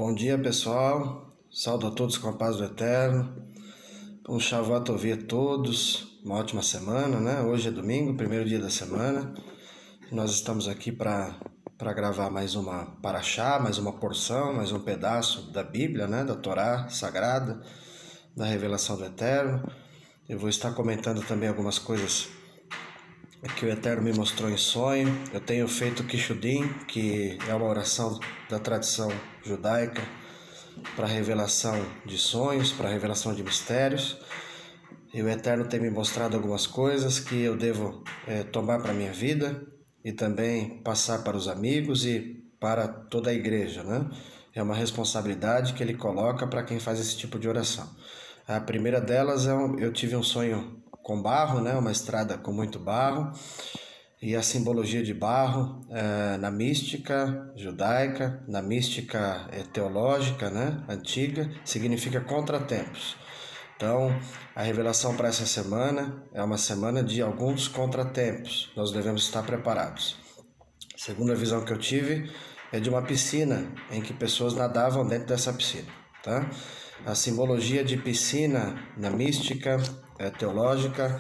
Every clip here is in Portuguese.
Bom dia, pessoal. Saúdo a todos com a paz do Eterno. Um Shavuot Tovia a todos. Uma ótima semana, né? Hoje é domingo, primeiro dia da semana. Nós estamos aqui para gravar mais uma parashá, mais uma porção, mais um pedaço da Bíblia, né? Da Torá Sagrada, da revelação do Eterno. Eu vou estar comentando também algumas coisas que o Eterno me mostrou em sonho. Eu tenho feito Kishudim, que é uma oração da tradição judaica para revelação de sonhos, para revelação de mistérios. E o Eterno tem me mostrado algumas coisas que eu devo tomar para a minha vida e também passar para os amigos e para toda a igreja, né? É uma responsabilidade que Ele coloca para quem faz esse tipo de oração. A primeira delas eu tive um sonho com barro, né? Uma estrada com muito barro, e a simbologia de barro na mística judaica, na mística teológica, né? Antiga, significa contratempos. Então, a revelação para essa semana é uma semana de alguns contratempos. Nós devemos estar preparados. A segunda visão que eu tive é de uma piscina em que pessoas nadavam dentro dessa piscina, tá? A simbologia de piscina na mística teológica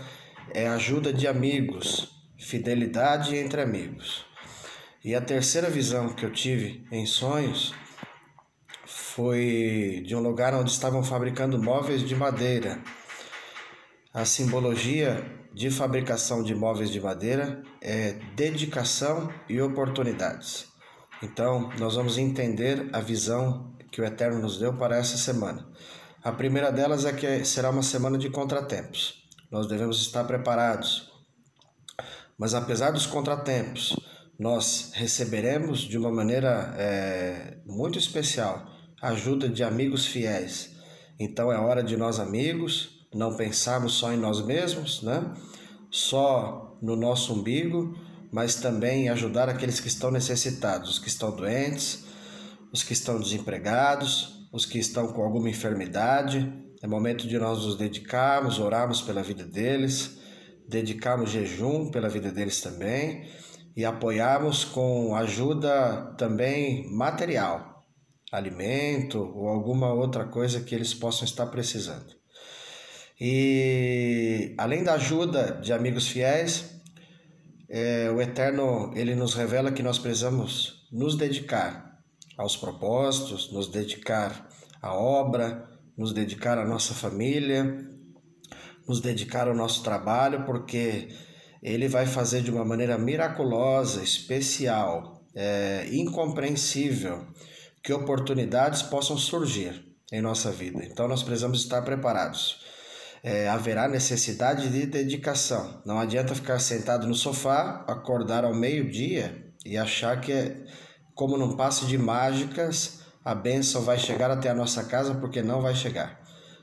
é ajuda de amigos, fidelidade entre amigos. E a terceira visão que eu tive em sonhos foi de um lugar onde estavam fabricando móveis de madeira. A simbologia de fabricação de móveis de madeira é dedicação e oportunidades. Então, nós vamos entender a visão que o Eterno nos deu para essa semana. A primeira delas é que será uma semana de contratempos. Nós devemos estar preparados. Mas apesar dos contratempos, nós receberemos de uma maneira muito especial a ajuda de amigos fiéis. Então é hora de nós, amigos, não pensarmos só em nós mesmos, né? Só no nosso umbigo, mas também ajudar aqueles que estão necessitados, os que estão doentes, os que estão desempregados, os que estão com alguma enfermidade. É momento de nós nos dedicarmos, orarmos pela vida deles, dedicarmos jejum pela vida deles também e apoiarmos com ajuda também material, alimento ou alguma outra coisa que eles possam estar precisando. E além da ajuda de amigos fiéis, o Eterno ele nos revela que nós precisamos nos dedicar aos propósitos, nos dedicar à obra, nos dedicar à nossa família, nos dedicar ao nosso trabalho, porque Ele vai fazer de uma maneira miraculosa, especial, incompreensível, que oportunidades possam surgir em nossa vida. Então nós precisamos estar preparados. Haverá necessidade de dedicação. Não adianta ficar sentado no sofá, acordar ao meio-dia e achar que, como num passe de mágicas, a bênção vai chegar até a nossa casa, porque não vai chegar.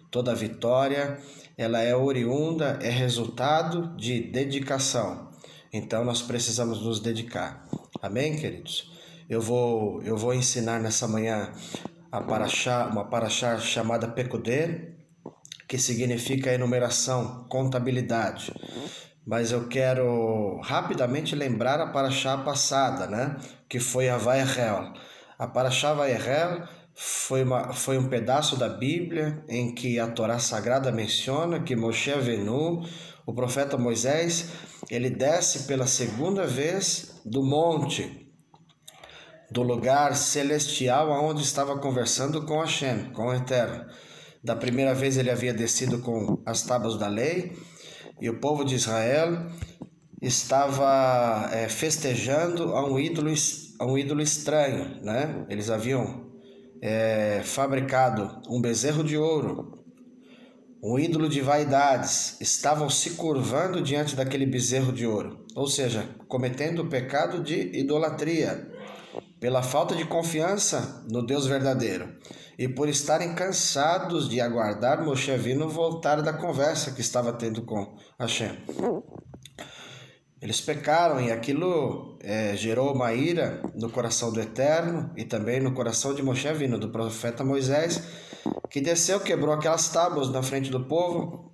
Toda vitória, ela é oriunda, é resultado de dedicação. Então nós precisamos nos dedicar. Amém, queridos? Eu vou ensinar nessa manhã uma parashá chamada Pekudê, que significa enumeração, contabilidade. Mas eu quero rapidamente lembrar a parashá passada, né? Que foi a Vaierel. A parashá Vaierel foi um pedaço da Bíblia em que a Torá Sagrada menciona que Moshe Avenu, o profeta Moisés, ele desce pela segunda vez do monte, do lugar celestial onde estava conversando com Hashem, com o Eterno. Da primeira vez ele havia descido com as tábuas da lei e o povo de Israel estava festejando a um ídolo estranho, né? Eles haviam fabricado um bezerro de ouro, um ídolo de vaidades, estavam se curvando diante daquele bezerro de ouro, ou seja, cometendo o pecado de idolatria, pela falta de confiança no Deus verdadeiro e por estarem cansados de aguardar Moshe Avinu voltar da conversa que estava tendo com Hashem. Eles pecaram e aquilo gerou uma ira no coração do Eterno e também no coração de Moshe Avinu, do profeta Moisés, que desceu, quebrou aquelas tábuas na frente do povo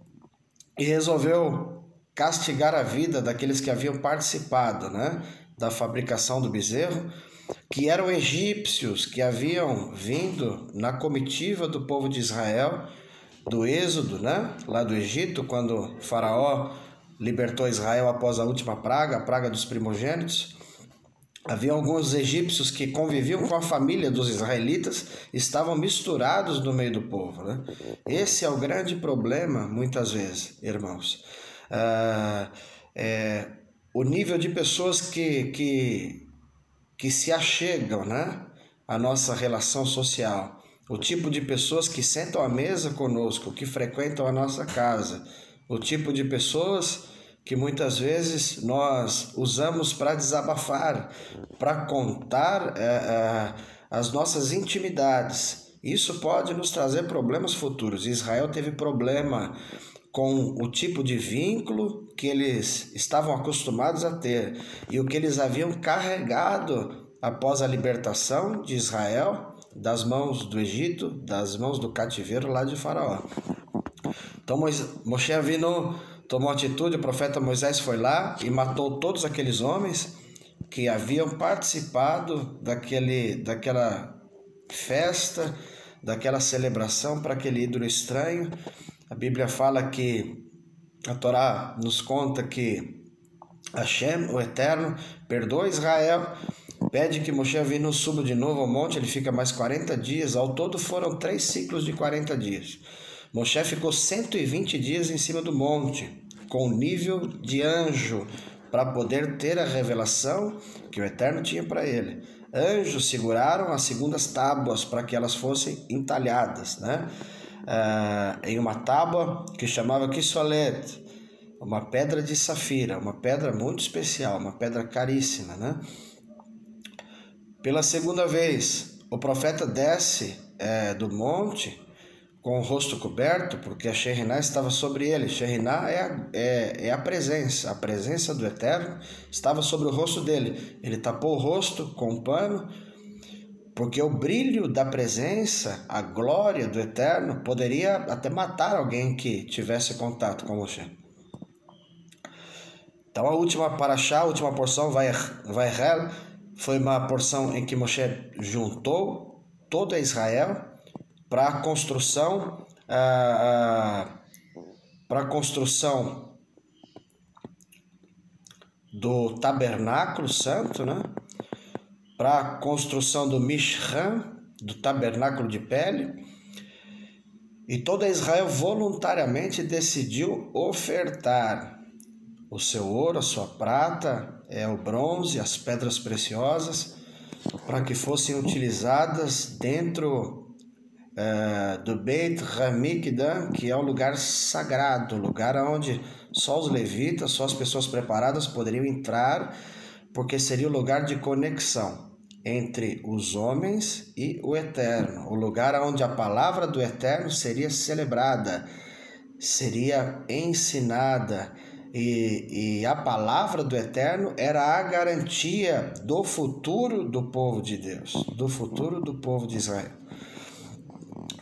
e resolveu castigar a vida daqueles que haviam participado, né, da fabricação do bezerro, que eram egípcios que haviam vindo na comitiva do povo de Israel, do êxodo, né? Lá do Egito, quando Faraó libertou Israel após a última praga, a praga dos primogênitos. Havia alguns egípcios que conviviam com a família dos israelitas, estavam misturados no meio do povo, né? Esse é o grande problema, muitas vezes, irmãos. O nível de pessoas que se achegam, né, à nossa relação social, o tipo de pessoas que sentam à mesa conosco, que frequentam a nossa casa, o tipo de pessoas que muitas vezes nós usamos para desabafar, para contar as nossas intimidades. Isso pode nos trazer problemas futuros. Israel teve problema com o tipo de vínculo que eles estavam acostumados a ter e o que eles haviam carregado após a libertação de Israel das mãos do Egito, das mãos do cativeiro lá de Faraó. Então Moshe Avinu tomou atitude, o profeta Moisés foi lá e matou todos aqueles homens que haviam participado daquela festa, daquela celebração para aquele ídolo estranho. A Bíblia fala que, a Torá nos conta que Hashem, o Eterno, perdoa Israel, pede que Moshe Avinu suba de novo ao monte, ele fica mais 40 dias, ao todo foram 3 ciclos de 40 dias. Moshe ficou 120 dias em cima do monte, com nível de anjo, para poder ter a revelação que o Eterno tinha para ele. Anjos seguraram as segundas tábuas para que elas fossem entalhadas, né? Em uma tábua que chamava Kisolet, uma pedra de safira, uma pedra muito especial, uma pedra caríssima, né? Pela segunda vez, o profeta desce do monte com o rosto coberto, porque a Shekhinah estava sobre ele. Shekhinah é a presença do Eterno estava sobre o rosto dele. Ele tapou o rosto com um pano, porque o brilho da presença, a glória do Eterno, poderia até matar alguém que tivesse contato com Moshe. Então a última paraxá, a última porção, Vairel, foi uma porção em que Moshe juntou todo Israel para a construção do tabernáculo santo, né? Para a construção do Mishkan, do tabernáculo de pele. E toda Israel voluntariamente decidiu ofertar o seu ouro, a sua prata, o bronze, as pedras preciosas, para que fossem utilizadas dentro do Beit Hamikdash, que é o lugar sagrado, o lugar onde só os levitas, só as pessoas preparadas poderiam entrar, porque seria o lugar de conexão entre os homens e o Eterno, o lugar onde a palavra do Eterno seria celebrada, seria ensinada, e a palavra do Eterno era a garantia do futuro do povo de Deus, do futuro do povo de Israel.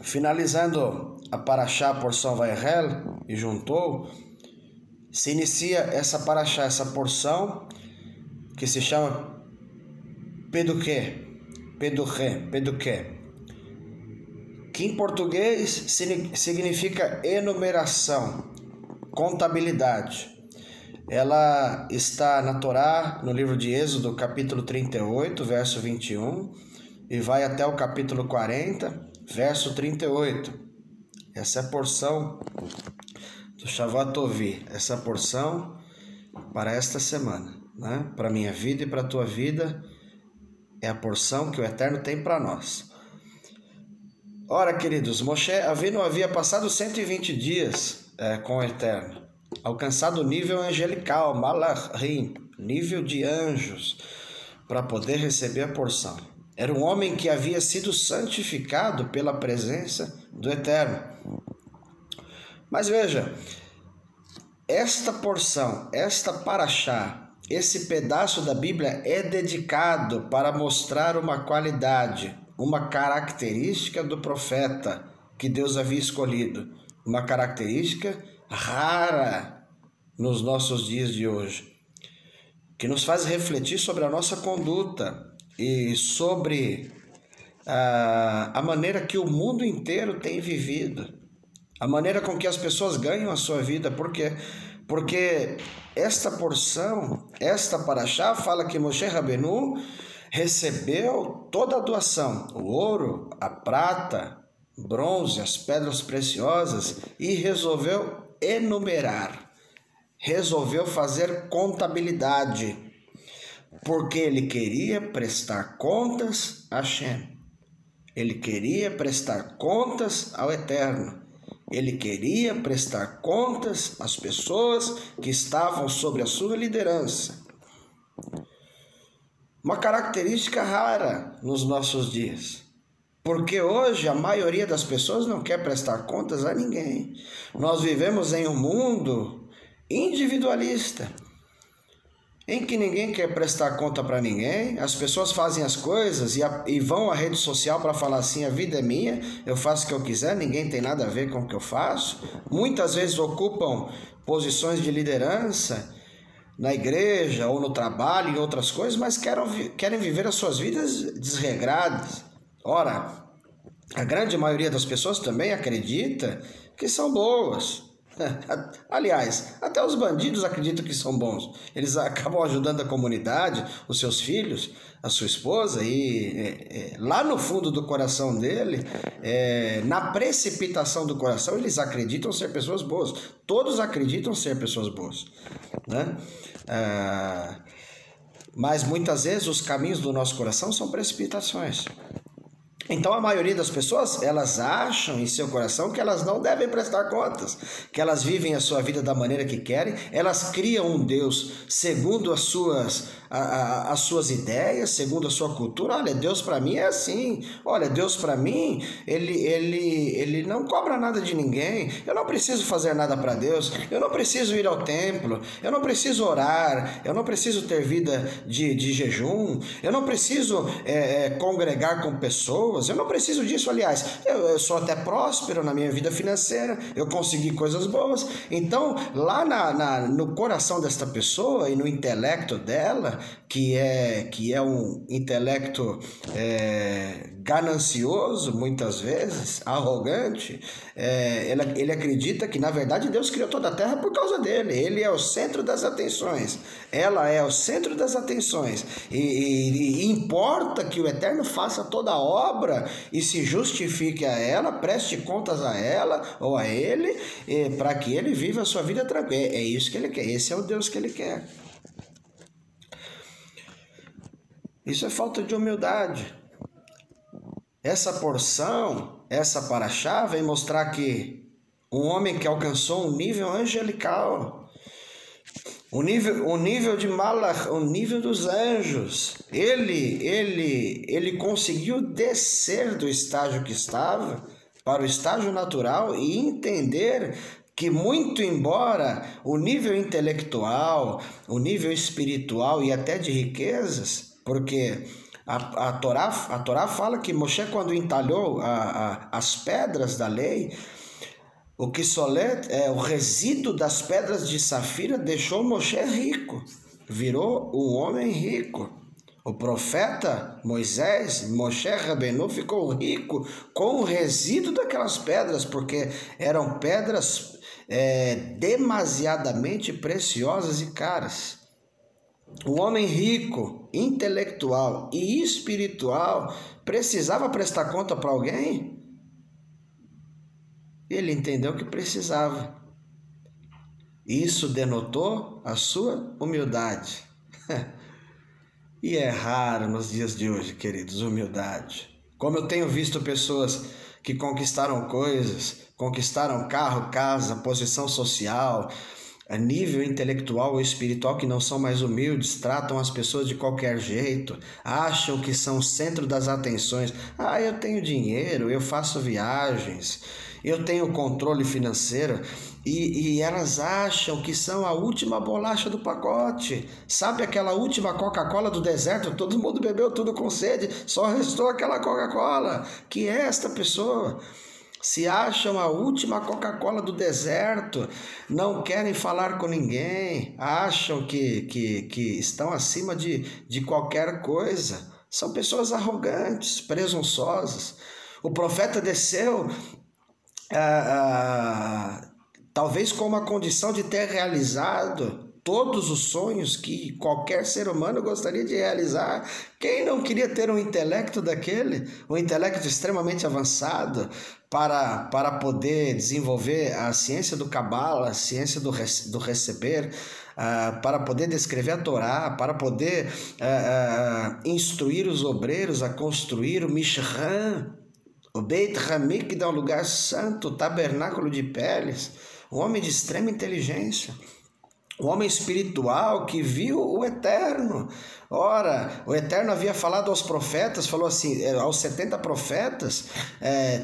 Finalizando a paraxá, a porção Vairel, e juntou, se inicia essa paraxá, essa porção, que se chama Peduquê, que em português significa enumeração, contabilidade. Ela está na Torá, no livro de Êxodo, capítulo 38, verso 21, e vai até o capítulo 40, verso 38. Essa é a porção do Shavuot Ovi, essa porção para esta semana, né? Para a minha vida e para a tua vida, é a porção que o Eterno tem para nós. Ora, queridos, Moshe Avinu havia passado 120 dias com o Eterno, alcançado o nível angelical, Malachim, nível de anjos, para poder receber a porção. Era um homem que havia sido santificado pela presença do Eterno. Mas veja, esta porção, esta paraxá, esse pedaço da Bíblia é dedicado para mostrar uma qualidade, uma característica do profeta que Deus havia escolhido, uma característica rara nos nossos dias de hoje, que nos faz refletir sobre a nossa conduta e sobre a maneira que o mundo inteiro tem vivido, a maneira com que as pessoas ganham a sua vida. Por quê? Porque esta porção, esta paraxá, fala que Moshe Rabbeinu recebeu toda a doação, o ouro, a prata, bronze, as pedras preciosas, e resolveu enumerar, resolveu fazer contabilidade, porque ele queria prestar contas a Hashem, ele queria prestar contas ao Eterno, ele queria prestar contas às pessoas que estavam sob a sua liderança. Uma característica rara nos nossos dias, porque hoje a maioria das pessoas não quer prestar contas a ninguém. Nós vivemos em um mundo individualista, em que ninguém quer prestar conta para ninguém. As pessoas fazem as coisas e vão à rede social para falar assim: a vida é minha, eu faço o que eu quiser, ninguém tem nada a ver com o que eu faço. Muitas vezes ocupam posições de liderança na igreja ou no trabalho e outras coisas, mas querem viver as suas vidas desregradas. Ora, a grande maioria das pessoas também acredita que são boas. Aliás, até os bandidos acreditam que são bons. Eles acabam ajudando a comunidade, os seus filhos, a sua esposa, e lá no fundo do coração dele, na precipitação do coração, eles acreditam ser pessoas boas. Todos acreditam ser pessoas boas, né? Mas muitas vezes os caminhos do nosso coração são precipitações. Então a maioria das pessoas, elas acham em seu coração que elas não devem prestar contas, que elas vivem a sua vida da maneira que querem, elas criam um Deus segundo as suas ideias, segundo a sua cultura. Olha, Deus para mim é assim, olha, Deus para mim, ele não cobra nada de ninguém, eu não preciso fazer nada para Deus, eu não preciso ir ao templo, eu não preciso orar, eu não preciso ter vida de jejum, eu não preciso congregar com pessoas, eu não preciso disso. Aliás, eu sou até próspero na minha vida financeira, eu consegui coisas boas. Então, lá no coração desta pessoa e no intelecto dela, que é um intelecto ganancioso, muitas vezes, arrogante, ele acredita que, na verdade, Deus criou toda a terra por causa dele. Ele é o centro das atenções, ela é o centro das atenções, e importa que o Eterno faça toda a obra e se justifique a ela, preste contas a ela ou a ele, para que ele viva a sua vida tranquila. É isso que ele quer, esse é o Deus que ele quer. Isso é falta de humildade. Essa porção, essa paraxá, vem mostrar que um homem que alcançou um nível angelical, o nível de Malach, o nível dos anjos, ele conseguiu descer do estágio que estava para o estágio natural e entender que, muito embora o nível intelectual, o nível espiritual e até de riquezas, porque a Torá fala que Moshe, quando entalhou as pedras da lei, o quisolet, o resíduo das pedras de safira, deixou Moshe rico, virou um homem rico. O profeta Moisés, Moshe Rabbeinu, ficou rico com o resíduo daquelas pedras, porque eram pedras demasiadamente preciosas e caras. O homem rico, intelectual e espiritual precisava prestar conta para alguém? Ele entendeu que precisava. Isso denotou a sua humildade. E é raro nos dias de hoje, queridos, humildade. Como eu tenho visto pessoas que conquistaram coisas, conquistaram carro, casa, posição social, a nível intelectual ou espiritual, que não são mais humildes, tratam as pessoas de qualquer jeito, acham que são o centro das atenções. Eu tenho dinheiro, eu faço viagens, eu tenho controle financeiro, e elas acham que são a última bolacha do pacote. Sabe aquela última Coca-Cola do deserto? Todo mundo bebeu tudo com sede, só restou aquela Coca-Cola, que é esta pessoa. se acham a última Coca-Cola do deserto, não querem falar com ninguém, acham que estão acima de qualquer coisa. São pessoas arrogantes, presunçosas. O profeta desceu, talvez com uma condição de ter realizado todos os sonhos que qualquer ser humano gostaria de realizar. Quem não queria ter um intelecto daquele, um intelecto extremamente avançado para poder desenvolver a ciência do Cabala, a ciência do receber, para poder descrever a Torá, para poder instruir os obreiros a construir o Mishran, o Beit Hamikdash, que é um lugar santo, o tabernáculo de peles, um homem de extrema inteligência. O homem espiritual que viu o Eterno. Ora, o Eterno havia falado aos profetas, falou assim, aos 70 profetas,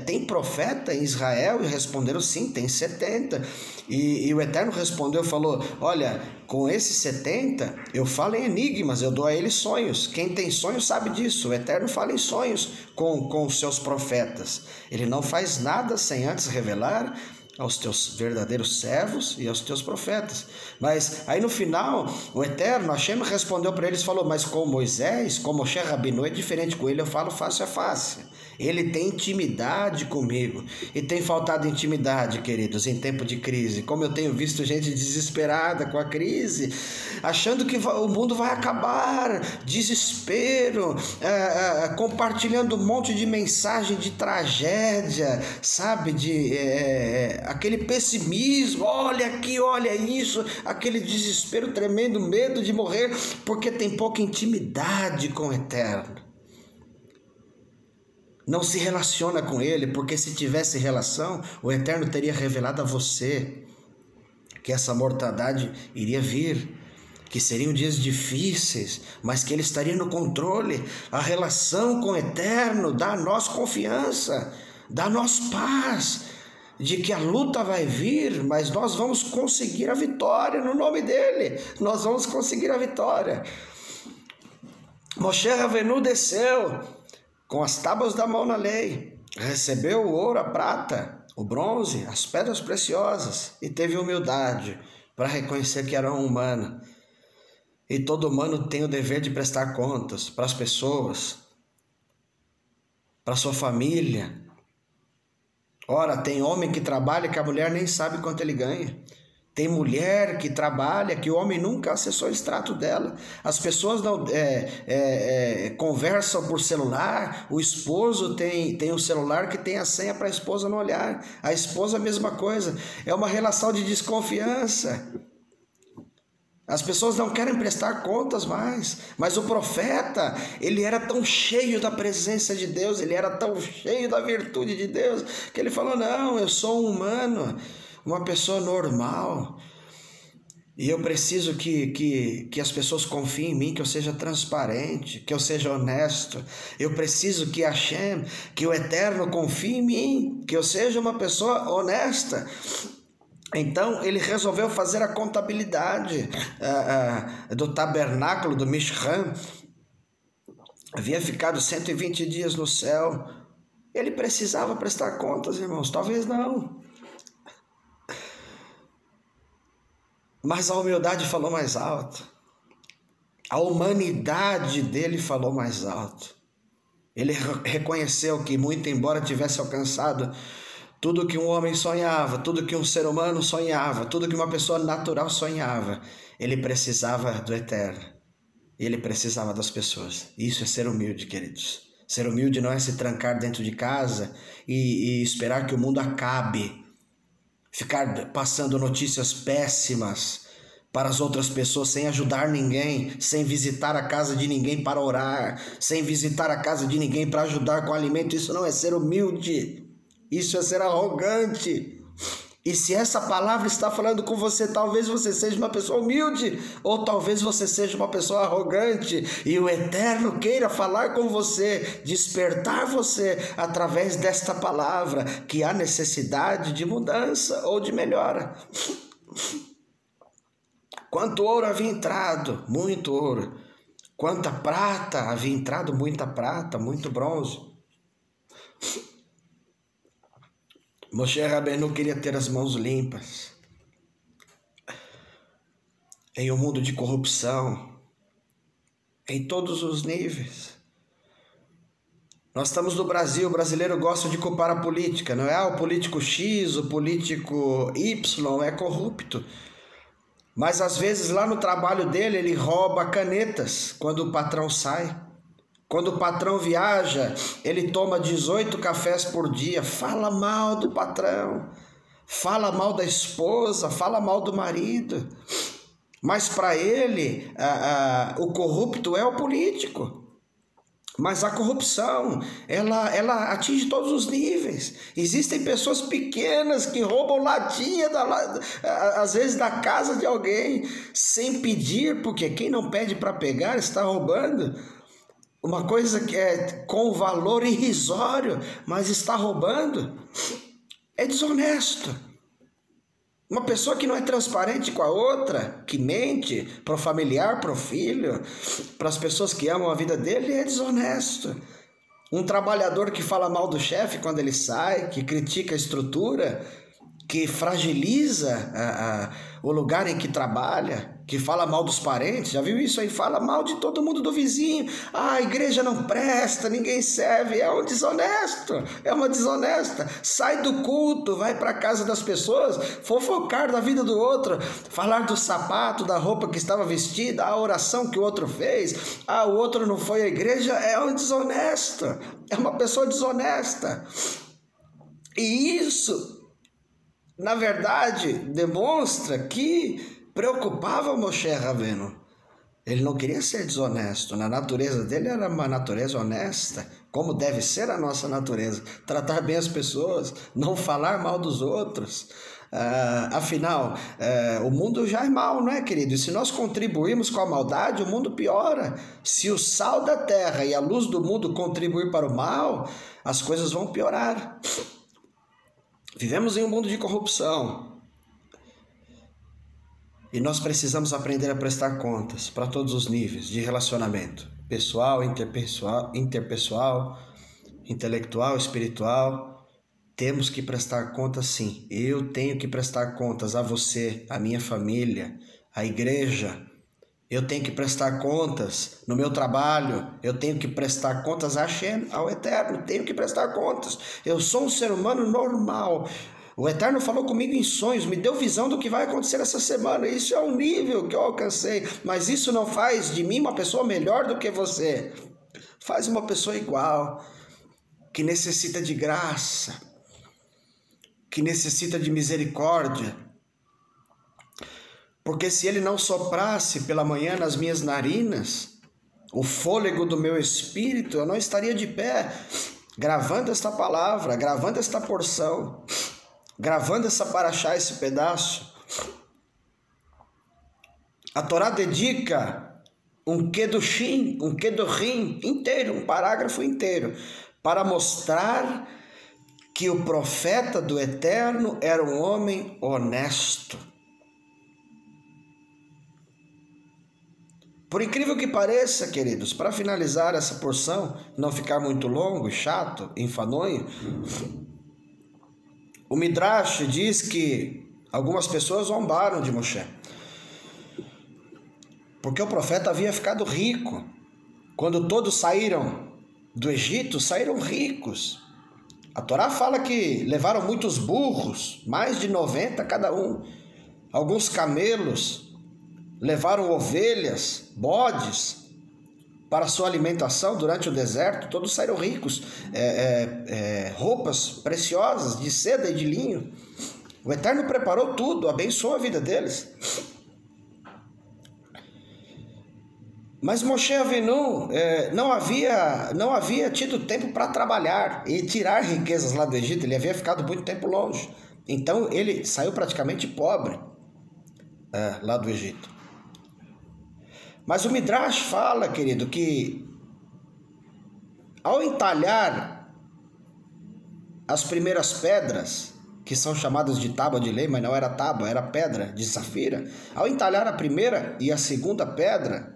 tem profeta em Israel? E responderam, sim, tem 70. E o Eterno respondeu, falou, olha, com esses 70, eu falo em enigmas, eu dou a eles sonhos. Quem tem sonhos sabe disso. O Eterno fala em sonhos com os seus profetas. Ele não faz nada sem antes revelar aos teus verdadeiros servos e aos teus profetas. Mas aí no final, o Eterno, Hashem, respondeu para eles, falou, mas com Moisés, com Moshe Rabbeinu, é diferente, com ele eu falo face a face. Ele tem intimidade comigo. E tem faltado intimidade, queridos, em tempo de crise. Como eu tenho visto gente desesperada com a crise, achando que o mundo vai acabar, desespero, compartilhando um monte de mensagem de tragédia, sabe, aquele pessimismo, olha aqui, olha isso, aquele desespero tremendo, medo de morrer, porque tem pouca intimidade com o Eterno. Não se relaciona com ele, porque se tivesse relação, o Eterno teria revelado a você que essa mortandade iria vir, que seriam dias difíceis, mas que ele estaria no controle. A relação com o Eterno dá a nós confiança, dá a nós paz, de que a luta vai vir, mas nós vamos conseguir a vitória no nome dele. Nós vamos conseguir a vitória. Moshe Rabbeinu desceu com as tábuas da mão na lei, recebeu o ouro, a prata, o bronze, as pedras preciosas e teve humildade para reconhecer que era um humano. E todo humano tem o dever de prestar contas para as pessoas, para sua família. Ora, tem homem que trabalha que a mulher nem sabe quanto ele ganha. Tem mulher que trabalha que o homem nunca acessou o extrato dela. As pessoas não conversam por celular. O esposo tem um celular que tem a senha para a esposa não olhar. A esposa a mesma coisa. É uma relação de desconfiança. As pessoas não querem prestar contas mais. Mas o profeta, ele era tão cheio da presença de Deus, ele era tão cheio da virtude de Deus, que ele falou, não, eu sou um humano, uma pessoa normal, e eu preciso que as pessoas confiem em mim, que eu seja transparente, que eu seja honesto. Eu preciso que Hashem, que o Eterno confie em mim, que eu seja uma pessoa honesta. Então ele resolveu fazer a contabilidade do tabernáculo, do Mishran. Havia ficado 120 dias no céu. Ele precisava prestar contas, irmãos? Talvez não. Mas a humildade falou mais alto. A humanidade dele falou mais alto. Ele reconheceu que, muito embora tivesse alcançado tudo que um homem sonhava, tudo que um ser humano sonhava, tudo que uma pessoa natural sonhava, ele precisava do Eterno. Ele precisava das pessoas. Isso é ser humilde, queridos. Ser humilde não é se trancar dentro de casa e esperar que o mundo acabe. Ficar passando notícias péssimas para as outras pessoas sem ajudar ninguém, sem visitar a casa de ninguém para orar, sem visitar a casa de ninguém para ajudar com alimento. Isso não é ser humilde, isso é ser arrogante. E se essa palavra está falando com você, talvez você seja uma pessoa humilde, ou talvez você seja uma pessoa arrogante, e o Eterno queira falar com você, despertar você através desta palavra, que há necessidade de mudança ou de melhora. Quanto ouro havia entrado? Muito ouro. Quanta prata havia entrado? Muita prata, muito bronze. Moshe Rabbeinu queria ter as mãos limpas. Em um mundo de corrupção, em todos os níveis. Nós estamos no Brasil, o brasileiro gosta de culpar a política, não é? O político X, o político Y é corrupto. Mas às vezes lá no trabalho dele ele rouba canetas quando o patrão sai. Quando o patrão viaja, ele toma 18 cafés por dia, fala mal do patrão, fala mal da esposa, fala mal do marido. Mas para ele, o corrupto é o político. Mas a corrupção, ela atinge todos os níveis. Existem pessoas pequenas que roubam latinha, às vezes da casa de alguém, sem pedir, porque quem não pede para pegar está roubando. Uma coisa que é com valor irrisório, mas está roubando, é desonesto. Uma pessoa que não é transparente com a outra, que mente para o familiar, para o filho, para as pessoas que amam a vida dele, é desonesto. Um trabalhador que fala mal do chefe quando ele sai, que critica a estrutura, que fragiliza o lugar em que trabalha, que fala mal dos parentes, já viu isso aí? Fala mal de todo mundo do vizinho. A igreja não presta, ninguém serve, é um desonesto, é uma desonesta. Sai do culto, vai para a casa das pessoas, fofocar da vida do outro, falar do sapato, da roupa que estava vestida, a oração que o outro fez, o outro não foi à igreja, é um desonesto, é uma pessoa desonesta. E isso, na verdade, demonstra que preocupava Moshe Rabbeinu. Ele não queria ser desonesto. Na natureza dele era uma natureza honesta, como deve ser a nossa natureza. Tratar bem as pessoas, não falar mal dos outros. Afinal, o mundo já é mau, não é, querido? E se nós contribuirmos com a maldade, o mundo piora. Se o sal da terra e a luz do mundo contribuir para o mal, as coisas vão piorar. Vivemos em um mundo de corrupção. E nós precisamos aprender a prestar contas para todos os níveis de relacionamento. Pessoal, interpessoal, intelectual, espiritual. Temos que prestar contas, sim. Eu tenho que prestar contas a você, a minha família, a igreja. Eu tenho que prestar contas no meu trabalho. Eu tenho que prestar contas a Hashem, ao Eterno. Tenho que prestar contas. Eu sou um ser humano normal. O Eterno falou comigo em sonhos, me deu visão do que vai acontecer essa semana. Isso é um nível que eu alcancei, mas isso não faz de mim uma pessoa melhor do que você. Faz uma pessoa igual, que necessita de graça, que necessita de misericórdia. Porque se Ele não soprasse pela manhã nas minhas narinas, o fôlego do meu espírito, eu não estaria de pé, gravando esta palavra, gravando esta porção, gravando essa paraxá, esse pedaço. A Torá dedica um kedushim, um kedorim inteiro, um parágrafo inteiro, para mostrar que o profeta do Eterno era um homem honesto. Por incrível que pareça, queridos, para finalizar essa porção, não ficar muito longo, chato, enfadonho, o Midrash diz que algumas pessoas zombaram de Moshe, porque o profeta havia ficado rico. Quando todos saíram do Egito, saíram ricos. A Torá fala que levaram muitos burros, mais de 90 cada um, alguns camelos, levaram ovelhas, bodes, para sua alimentação durante o deserto. Todos saíram ricos, roupas preciosas de seda e de linho. O Eterno preparou tudo, abençoou a vida deles. Mas Moshe Rabbeinu não havia tido tempo para trabalhar e tirar riquezas lá do Egito. Ele havia ficado muito tempo longe. Então ele saiu praticamente pobre lá do Egito. Mas o Midrash fala, querido, que ao entalhar as primeiras pedras, que são chamadas de tábua de lei, mas não era tábua, era pedra de safira, ao entalhar a primeira e a segunda pedra,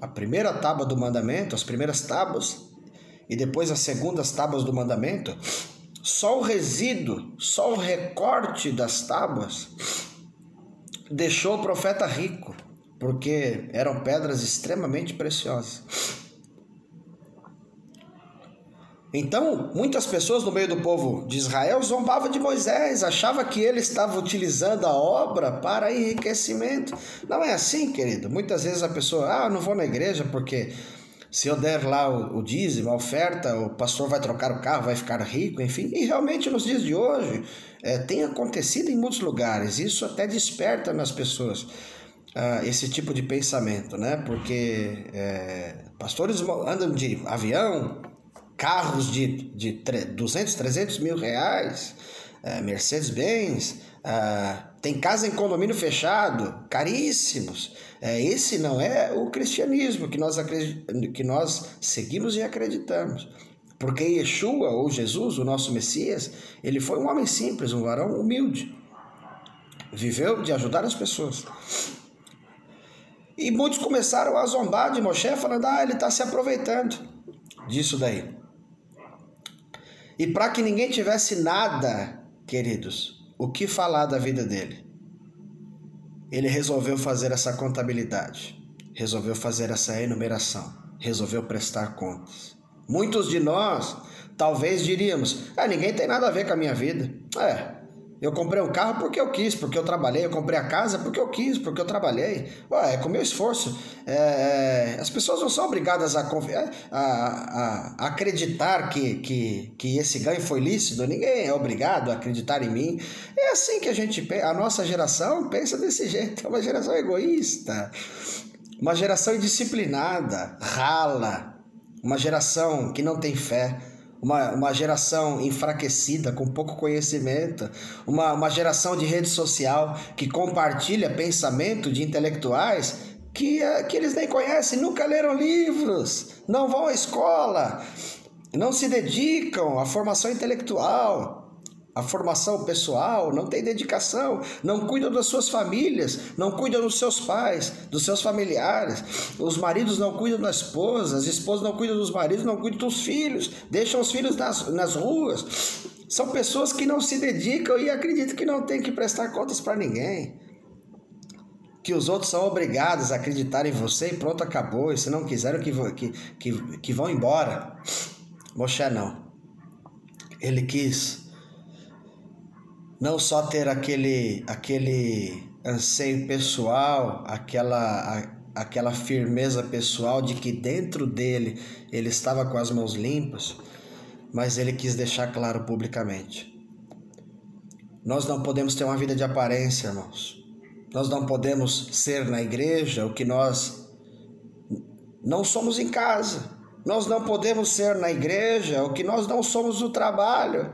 a primeira tábua do mandamento, as primeiras tábuas, e depois as segundas tábuas do mandamento, só o resíduo, só o recorte das tábuas deixou o profeta rico, porque eram pedras extremamente preciosas. Então, muitas pessoas no meio do povo de Israel zombavam de Moisés, achavam que ele estava utilizando a obra para enriquecimento. Não é assim, querido. Muitas vezes a pessoa, não vou na igreja porque se eu der lá o dízimo, a oferta, o pastor vai trocar o carro, vai ficar rico, enfim. E realmente nos dias de hoje tem acontecido em muitos lugares. Isso até desperta nas pessoas esse tipo de pensamento, né? Porque pastores andam de avião, carros de 200, 300 mil reais, Mercedes-Benz, tem casa em condomínio fechado, caríssimos. Esse não é o cristianismo que nós seguimos e acreditamos. Porque Yeshua, ou Jesus, o nosso Messias, ele foi um homem simples, um varão humilde. Viveu de ajudar as pessoas. E muitos começaram a zombar de Moshe, falando, ele está se aproveitando disso daí. E para que ninguém tivesse nada, queridos, o que falar da vida dele, ele resolveu fazer essa contabilidade, resolveu fazer essa enumeração, resolveu prestar contas. Muitos de nós talvez diríamos, ninguém tem nada a ver com a minha vida. Eu comprei um carro porque eu quis, porque eu trabalhei. Eu comprei a casa porque eu quis, porque eu trabalhei. É com o meu esforço. As pessoas não são obrigadas a acreditar que esse ganho foi lícito. Ninguém é obrigado a acreditar em mim. É assim que a nossa geração pensa desse jeito. É uma geração egoísta, uma geração indisciplinada, rala, uma geração que não tem fé. Uma geração enfraquecida, com pouco conhecimento, uma geração de rede social que compartilha pensamento de intelectuais que eles nem conhecem, nunca leram livros, não vão à escola, não se dedicam à formação intelectual, à formação pessoal, não tem dedicação, não cuidam das suas famílias, não cuidam dos seus pais, dos seus familiares. Os maridos não cuidam da esposa, as esposas não cuidam dos maridos, não cuidam dos filhos, deixam os filhos nas ruas. São pessoas que não se dedicam e acreditam que não tem que prestar contas para ninguém. Que os outros são obrigados a acreditar em você e pronto, acabou. E se não quiseram, que vão embora. Moshe não. Ele quis não só ter aquele anseio pessoal, aquela firmeza pessoal de que dentro dele ele estava com as mãos limpas, mas ele quis deixar claro publicamente. Nós não podemos ter uma vida de aparência, irmãos. Nós não podemos ser na igreja o que nós não somos em casa. Nós não podemos ser na igreja o que nós não somos no trabalho.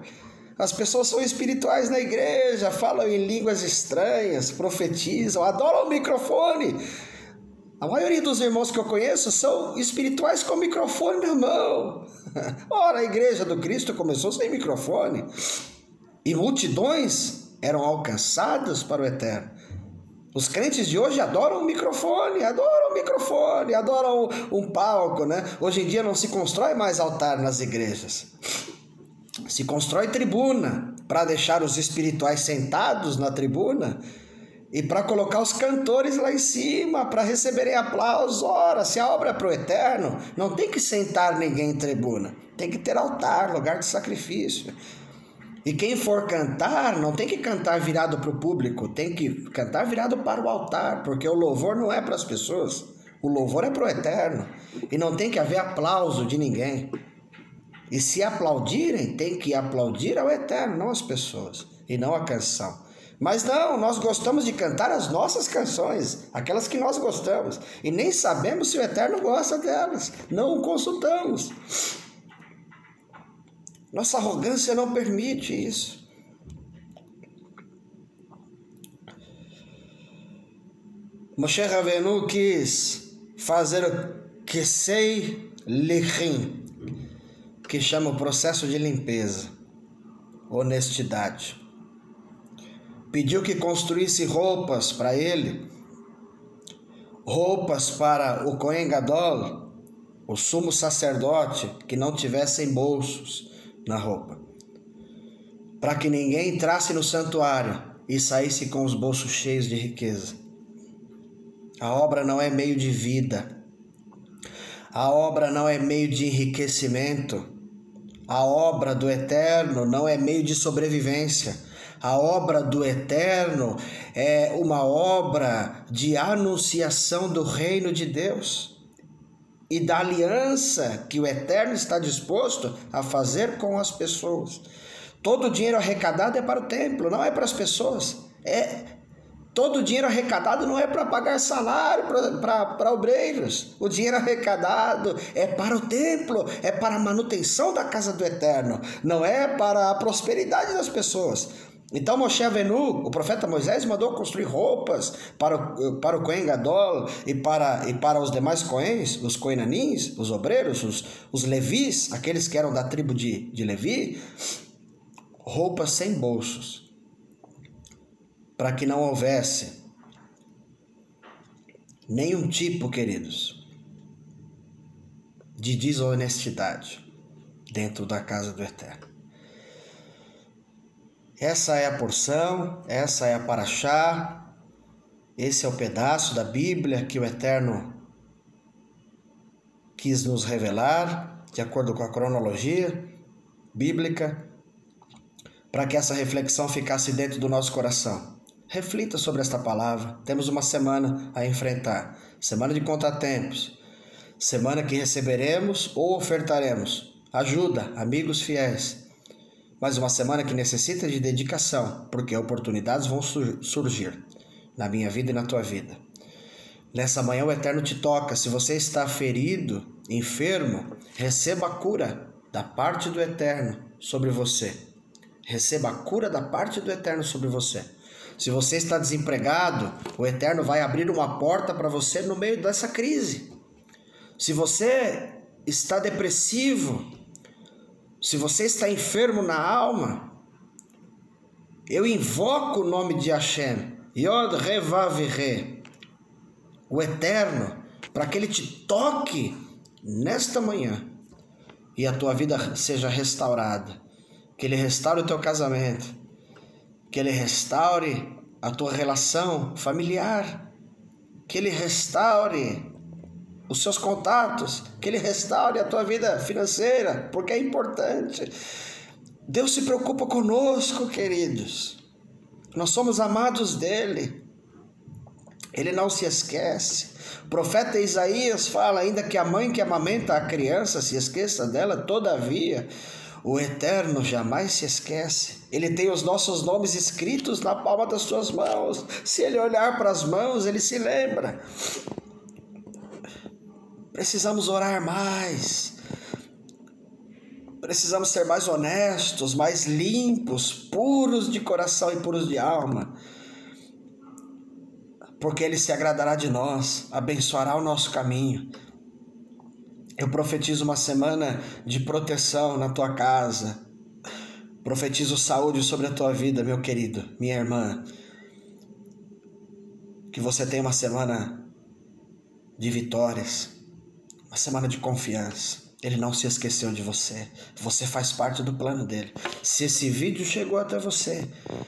As pessoas são espirituais na igreja, falam em línguas estranhas, profetizam, adoram o microfone. A maioria dos irmãos que eu conheço são espirituais com microfone na mão. Ora, a igreja do Cristo começou sem microfone. E multidões eram alcançadas para o eterno. Os crentes de hoje adoram o microfone, adoram um palco, né? Hoje em dia não se constrói mais altar nas igrejas. Se constrói tribuna para deixar os espirituais sentados na tribuna e para colocar os cantores lá em cima para receberem aplausos. Ora, se a obra é para o eterno, não tem que sentar ninguém em tribuna, tem que ter altar, lugar de sacrifício. E quem for cantar, não tem que cantar virado para o público, tem que cantar virado para o altar, porque o louvor não é para as pessoas, o louvor é para o eterno e não tem que haver aplauso de ninguém. E se aplaudirem, tem que aplaudir ao eterno, não as pessoas, e não a canção. Mas não, nós gostamos de cantar as nossas canções, aquelas que nós gostamos, e nem sabemos se o eterno gosta delas, não o consultamos. Nossa arrogância não permite isso. Moshe Rabbeinu quis fazer o Kesei Lechim, que chama o processo de limpeza, honestidade. Pediu que construísse roupas para ele, roupas para o Kohen Gadol, o sumo sacerdote, que não tivessem bolsos na roupa. para que ninguém entrasse no santuário e saísse com os bolsos cheios de riqueza. A obra não é meio de vida. A obra não é meio de enriquecimento. A obra do Eterno não é meio de sobrevivência. A obra do Eterno é uma obra de anunciação do reino de Deus e da aliança que o Eterno está disposto a fazer com as pessoas. Todo o dinheiro arrecadado é para o templo, não é para as pessoas. Todo o dinheiro arrecadado não é para pagar salário para obreiros. O dinheiro arrecadado é para o templo, é para a manutenção da casa do Eterno, não é para a prosperidade das pessoas. Então Moshe Avenu, o profeta Moisés, mandou construir roupas para o Cohen Gadol e para os demais Cohens, os Coenanins, os obreiros, os Levis, aqueles que eram da tribo de Levi, roupas sem bolsos, para que não houvesse nenhum tipo, queridos, de desonestidade dentro da casa do Eterno. Essa é a porção, essa é a paraxá, esse é o pedaço da Bíblia que o Eterno quis nos revelar, de acordo com a cronologia bíblica, para que essa reflexão ficasse dentro do nosso coração. Reflita sobre esta palavra. Temos uma semana a enfrentar, semana de contratempos, semana que receberemos ou ofertaremos ajuda, amigos fiéis, mas uma semana que necessita de dedicação, porque oportunidades vão surgir na minha vida e na tua vida. Nessa manhã o Eterno te toca. Se você está ferido, enfermo, receba a cura da parte do Eterno sobre você. Receba a cura da parte do Eterno sobre você. Se você está desempregado, o Eterno vai abrir uma porta para você no meio dessa crise. Se você está depressivo, se você está enfermo na alma, eu invoco o nome de Hashem, Yod Revav-Re, o Eterno, para que Ele te toque nesta manhã e a tua vida seja restaurada. Que Ele restaure o teu casamento, que Ele restaure a tua relação familiar, que Ele restaure os seus contatos, que Ele restaure a tua vida financeira, porque é importante. Deus se preocupa conosco, queridos. Nós somos amados dEle. Ele não se esquece. O profeta Isaías fala ainda que a mãe que amamenta a criança se esqueça dela, todavia o Eterno jamais se esquece. Ele tem os nossos nomes escritos na palma das suas mãos. Se Ele olhar para as mãos, Ele se lembra. Precisamos orar mais. Precisamos ser mais honestos, mais limpos, puros de coração e puros de alma. Porque Ele se agradará de nós, abençoará o nosso caminho. Eu profetizo uma semana de proteção na tua casa. Profetizo saúde sobre a tua vida, meu querido, minha irmã. Que você tenha uma semana de vitórias, uma semana de confiança. Ele não se esqueceu de você. Você faz parte do plano dele. Se esse vídeo chegou até você,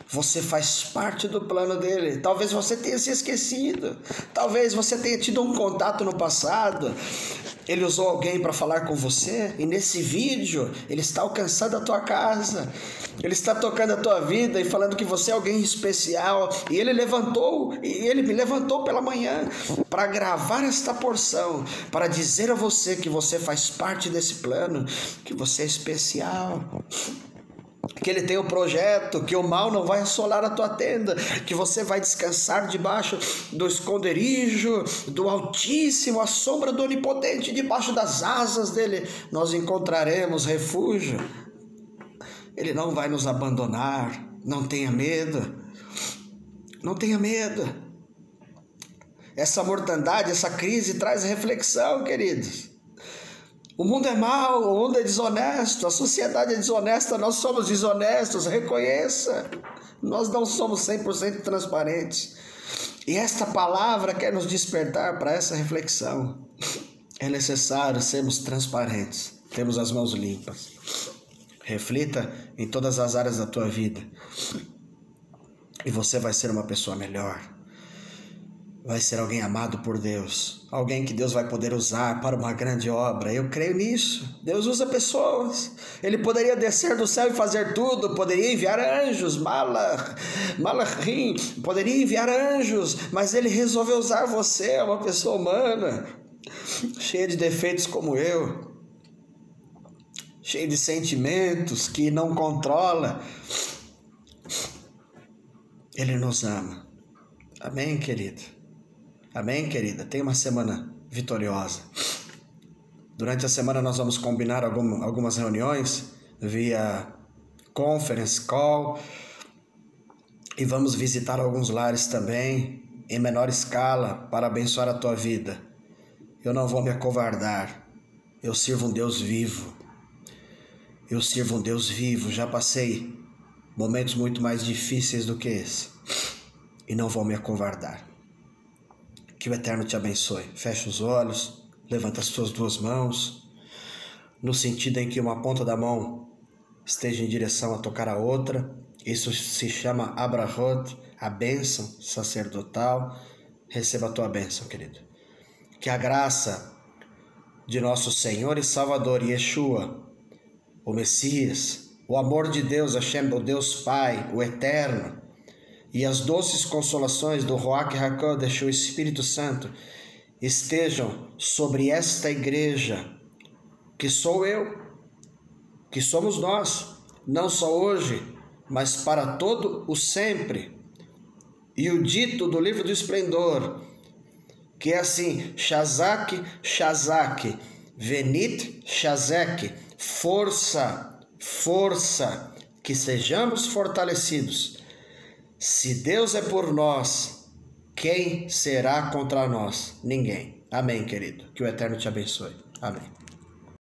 você faz parte do plano dele. Talvez você tenha se esquecido. Talvez você tenha tido um contato no passado. Ele usou alguém para falar com você. E nesse vídeo, ele está alcançando a tua casa. Ele está tocando a tua vida e falando que você é alguém especial. E ele me levantou pela manhã para gravar esta porção, para dizer a você que você faz parte desse plano, que você é especial, que Ele tem um projeto, que o mal não vai assolar a tua tenda, que você vai descansar debaixo do esconderijo do Altíssimo, à sombra do Onipotente, debaixo das asas dele nós encontraremos refúgio. Ele não vai nos abandonar. Não tenha medo. Não tenha medo. Essa mortandade, essa crise traz reflexão, queridos. O mundo é mau, o mundo é desonesto, a sociedade é desonesta, nós somos desonestos, reconheça. Nós não somos 100% transparentes. E esta palavra quer nos despertar para essa reflexão. É necessário sermos transparentes, temos as mãos limpas. Reflita em todas as áreas da tua vida e você vai ser uma pessoa melhor. Vai ser alguém amado por Deus, alguém que Deus vai poder usar para uma grande obra. Eu creio nisso. Deus usa pessoas. Ele poderia descer do céu e fazer tudo, poderia enviar anjos, malachim, poderia enviar anjos, mas Ele resolveu usar você, uma pessoa humana, cheia de defeitos como eu, cheia de sentimentos que não controla. Ele nos ama. Amém, querido? Amém, querida? Tenha uma semana vitoriosa. Durante a semana nós vamos combinar algumas reuniões via conference call e vamos visitar alguns lares também, em menor escala, para abençoar a tua vida. Eu não vou me acovardar. Eu sirvo um Deus vivo. Eu sirvo um Deus vivo. Já passei momentos muito mais difíceis do que esse e não vou me acovardar. Que o Eterno te abençoe. Feche os olhos, levanta as tuas duas mãos, no sentido em que uma ponta da mão esteja em direção a tocar a outra. Isso se chama abrahot, a bênção sacerdotal. Receba a tua bênção, querido. Que a graça de nosso Senhor e Salvador Yeshua, o Messias, o amor de Deus, Hashem, o Deus Pai, o Eterno, e as doces consolações do Ruach HaKodesh, o Espírito Santo, estejam sobre esta igreja, que sou eu, que somos nós, não só hoje, mas para todo o sempre. E o dito do livro do esplendor, que é assim, Shazak, Shazak, Venit, Shazek, força, força, que sejamos fortalecidos. Se Deus é por nós, quem será contra nós? Ninguém. Amém, querido. Que o Eterno te abençoe. Amém.